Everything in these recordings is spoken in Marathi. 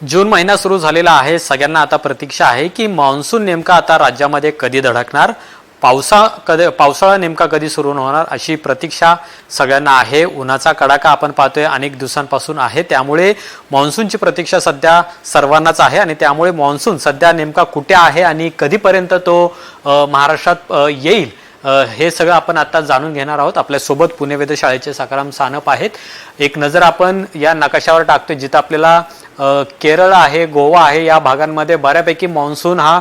जून महिना सुरू झालेला आहे. सगळ्यांना आता प्रतीक्षा आहे की मान्सून नेमका आता राज्यामध्ये कधी धडकणार, पावसाळा नेमका कधी सुरू होणार अशी प्रतीक्षा सगळ्यांना आहे. उन्हाचा कडाका आपण पाहतोय अनेक दिवसांपासून आहे, त्यामुळे मान्सूनची प्रतीक्षा सध्या सर्वांनाच आहे आणि त्यामुळे मान्सून सध्या नेमका कुठे आहे आणि कधीपर्यंत तो महाराष्ट्रात येईल हे सगळं आपण आता जाणून घेणार आहोत. आपल्यासोबत पुणे वेधशाळेचे सकाराम सानप आहेत. एक नजर आपण या नकाशावर टाकतोय जिथं आपल्याला केरळ आहे, गोवा आहे, या भागांमध्ये बऱ्यापैकी मान्सून हा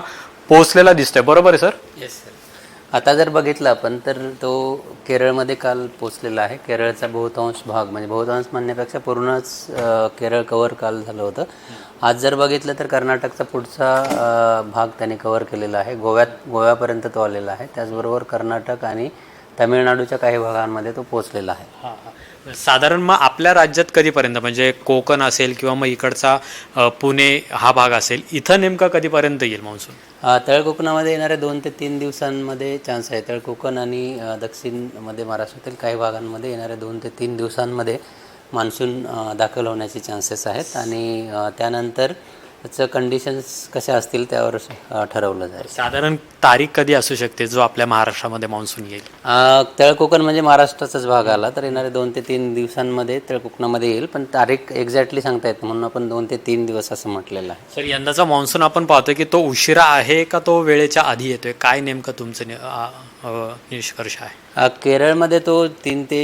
पोहोचलेला दिसतोय. बरोबर आहे सर? Yes sir. आता जर बघितलं आपण तर तो केरळमध्ये काल पोचलेला आहे. केरळचा बहुतांश भाग, म्हणजे बहुतांश म्हणण्यापेक्षा पूर्णच केरळ कव्हर काल झालं होतं. आज जर बघितलं तर कर्नाटकचा पुढचा भाग त्याने कव्हर केलेला आहे. गोव्यापर्यंत तो आलेला आहे. त्याचबरोबर कर्नाटक आणि तामिळनाडूच्या काही भागांमध्ये तो पोचलेला आहे. साधारण मग आपल्या राज्यात कधीपर्यंत, म्हणजे कोकण असेल किंवा मग इकडचा पुणे हा भाग असेल, इथं नेमका कधीपर्यंत येईल मान्सून? तळ कोकणामध्ये येणाऱ्या 2 ते 3 दिवसांमध्ये चान्स आहे. तळ कोकण आणि दक्षिणमध्ये महाराष्ट्रातील काही भागांमध्ये येणाऱ्या 2 ते 3 दिवसांमध्ये मान्सून दाखल होण्याचे चान्सेस आहेत आणि त्यानंतर त्याचं कंडिशन्स कशा असतील त्यावर ठरवलं जाईल. साधारण तारीख कधी असू शकते जो आपल्या महाराष्ट्रामध्ये मान्सून येईल? तळ कोकण म्हणजे महाराष्ट्राचाच भाग आला तर येणाऱ्या 2 ते 3 दिवसांमध्ये तळ कोकणामध्ये येईल, पण तारीख एक्झॅक्टली सांगता येत म्हणून आपण 2 ते 3 दिवस असं म्हटलेलं आहे. सर, यंदाचा मान्सून आपण पाहतोय की तो उशिरा आहे का तो वेळेच्या आधी येतोय? काय नेमकं तुमचं निष्कर्ष आहे? केरळमध्ये तो 3 ते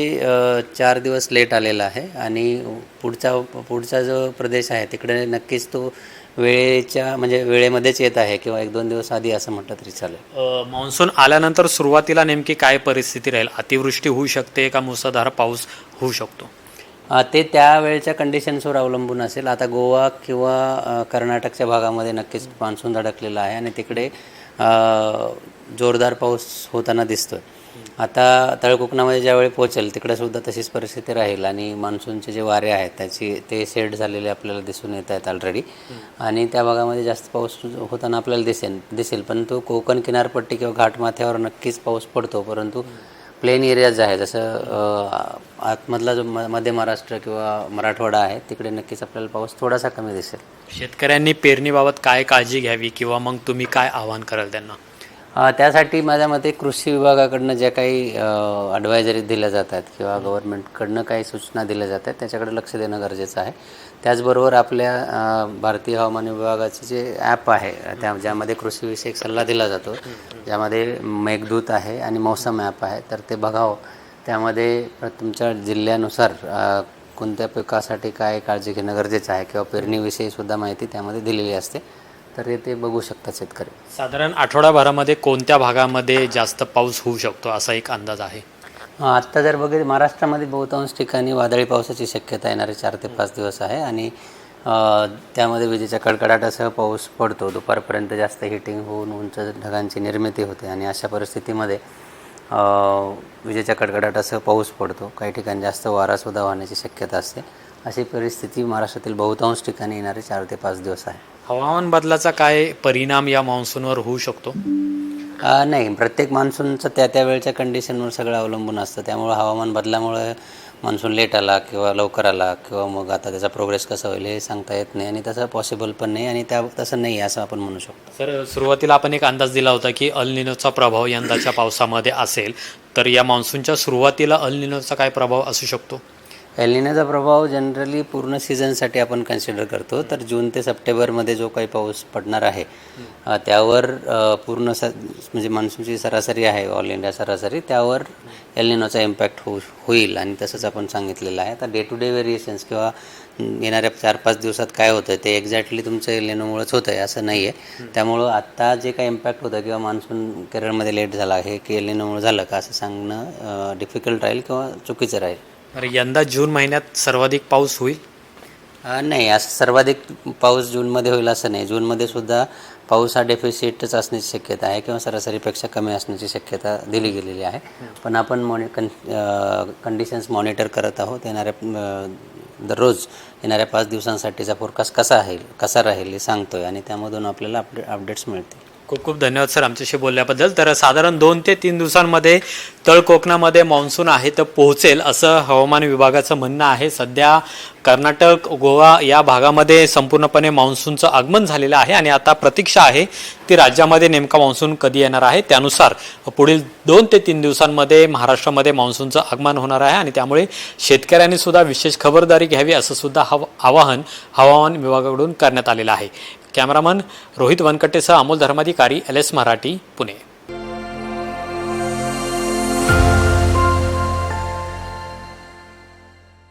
4 दिवस लेट आलेला आहे आणि पुढचा जो प्रदेश आहे तिकडे नक्कीच तो वेळेमध्येच येत आहे किंवा 1-2 दिवस आधी असं म्हटलं तरी चालेल. मान्सून आल्यानंतर सुरुवातीला नेमकी काय परिस्थिती राहील? अतिवृष्टी होऊ शकते का मुसळधार पाऊस होऊ शकतो? ते त्यावेळेच्या कंडिशन्सवर अवलंबून असेल. आता गोवा किंवा कर्नाटकच्या भागामध्ये नक्कीच मान्सून धडकलेला आहे आणि तिकडे जोरदार पाऊस होताना दिसतोय. आता तळ कोकणामध्ये ज्यावेळी पोहोचेल तिकडेसुद्धा तशीच परिस्थिती राहील आणि मान्सूनचे जे वारे आहेत ते सेट झालेले आपल्याला दिसून येत आहेत ऑलरेडी आणि त्या भागामध्ये जास्त पाऊस होताना आपल्याला दिसेल. पण तो कोकण किनारपट्टी किंवा घाटमाथ्यावर नक्कीच पाऊस पडतो, परंतु प्लेन एरियाज आहे जसं आतमधला जो मध्य महाराष्ट्र किंवा मराठवाडा आहे तिकडे नक्कीच आपल्याला पाऊस थोडासा कमी दिसेल. शेतकऱ्यांनी पेरणीबाबत काय काळजी घ्यावी किंवा मग तुम्ही काय आवाहन कराल त्यांना? त्यासाठी माझ्या मते कृषी विभागाकडनं ज्या काही ॲडवायझरी दिल्या जातात किंवा गव्हर्नमेंटकडनं काही सूचना दिल्या जातात त्याच्याकडे लक्ष देणं गरजेचं आहे. त्याचबरोबर आपल्या भारतीय हवामान विभागाचे जे ॲप आहे ज्यामध्ये कृषीविषयक सल्ला दिला जातो, ज्यामध्ये मेघदूत आहे आणि मौसम ॲप आहे, तर ते बघावं. त्यामध्ये तुमच्या जिल्ह्यानुसार कोणत्या पिकासाठी काय काळजी घेणं गरजेचं आहे किंवा पेरणीविषयीसुद्धा माहिती त्यामध्ये दिलेली असते, तर ते बघू शकतात शेतकरी. साधारण आठवडाभरामध्ये कोणत्या भागामध्ये जास्त पाऊस होऊ शकतो असा एक अंदाज आहे? आत्ता जर बघितलं महाराष्ट्रामध्ये बहुतांश ठिकाणी वादळी पावसाची शक्यता येणारे 4 ते 5 दिवस आहे आणि त्यामध्ये विजेच्या कडकडाटासह पाऊस पडतो. दुपारपर्यंत जास्त हिटिंग होऊन उंच ढगांची निर्मिती होते आणि अशा परिस्थितीमध्ये विजेच्या कडकडाटासह पाऊस पडतो. काही ठिकाणी जास्त वारासुद्धा वाहण्याची शक्यता असते. अशी परिस्थिती महाराष्ट्रातील बहुतांश ठिकाणी येणारे 4 ते 5 दिवस आहे. हवामान बदलाचा काय परिणाम या मान्सूनवर होऊ शकतो? नाही, प्रत्येक मान्सूनचं त्या वेळच्या कंडिशनवर सगळं अवलंबून असतं. त्यामुळं हवामान बदलामुळे मान्सून लेट आला किंवा लवकर आला किंवा मग आता त्याचा प्रोग्रेस कसा होईल हे सांगता येत नाही आणि तसं पॉसिबल पण नाही आणि तसं नाही असं आपण म्हणू शकतो. सर, सुरुवातीला आपण एक अंदाज दिला होता की अल निनोचा प्रभाव यंदाच्या पावसामध्ये असेल, तर या मान्सूनच्या सुरुवातीला अल निनोचा काय प्रभाव असू शकतो? एल निनोचा प्रभाव जनरली पूर्ण सीझनसाठी आपण कन्सिडर करतो. तर जून ते सप्टेंबरमध्ये जो काही पाऊस पडणार आहे त्यावर पूर्ण म्हणजे मान्सूनची सरासरी आहे, ऑल इंडिया सरासरी, त्यावर एल निनोचा इम्पॅक्ट होईल आणि तसंच आपण सांगितलेलं आहे. आता डे टू डे व्हेरिएशन्स किंवा येणाऱ्या 4-5 दिवसात काय होतं ते एक्झॅक्टली तुमचं एल निनोमुळेच होतं आहे असं नाही आहे. त्यामुळं आत्ता जे काही इम्पॅक्ट होतं किंवा मान्सून केरळमध्ये लेट झाला हे की एल निनोमुळे झालं का असं सांगणं डिफिकल्ट राहील किंवा चुकीचं राहील. यंदा जून महिन्यात सर्वाधिक पाऊस होईल? नाही, असं सर्वाधिक पाऊस जूनमध्ये होईल असं नाही. जूनमध्ये सुद्धा पाऊस हा डेफिसिटच असण्याची शक्यता आहे किंवा सरासरीपेक्षा कमी असण्याची शक्यता दिली गेलेली आहे. पण आपण कंडिशन्स मॉनिटर करत आहोत. दररोज येणाऱ्या 5 दिवसांसाठीचा फोरकास्ट कसा राहील हे सांगतो आहे आणि त्यामधून आपल्याला अपडेट्स मिळतील. खूप खूप धन्यवाद सर आमच्याशी बोलल्याबद्दल. तर साधारण 2 ते 3 दिवसांमध्ये तळ कोकणामध्ये मान्सून आहे तर पोहोचेल असं हवामान विभागाचं म्हणणं आहे. सध्या कर्नाटक गोवा या भागामध्ये संपूर्णपणे मान्सूनचं आगमन झालेलं आहे आणि आता प्रतीक्षा आहे ती राज्यामध्ये नेमका मान्सून कधी येणार आहे. त्यानुसार पुढील 2 ते 3 दिवसांमध्ये महाराष्ट्रामध्ये मान्सूनचं आगमन होणार आहे आणि त्यामुळे शेतकऱ्यांनी सुद्धा विशेष खबरदारी घ्यावी असं सुद्धा आवाहन हवामान विभागाकडून करण्यात आलेलं आहे. कॅमेरामन रोहित वनकटेसह अमोल धर्माधिकारी LS मराठी पुणे.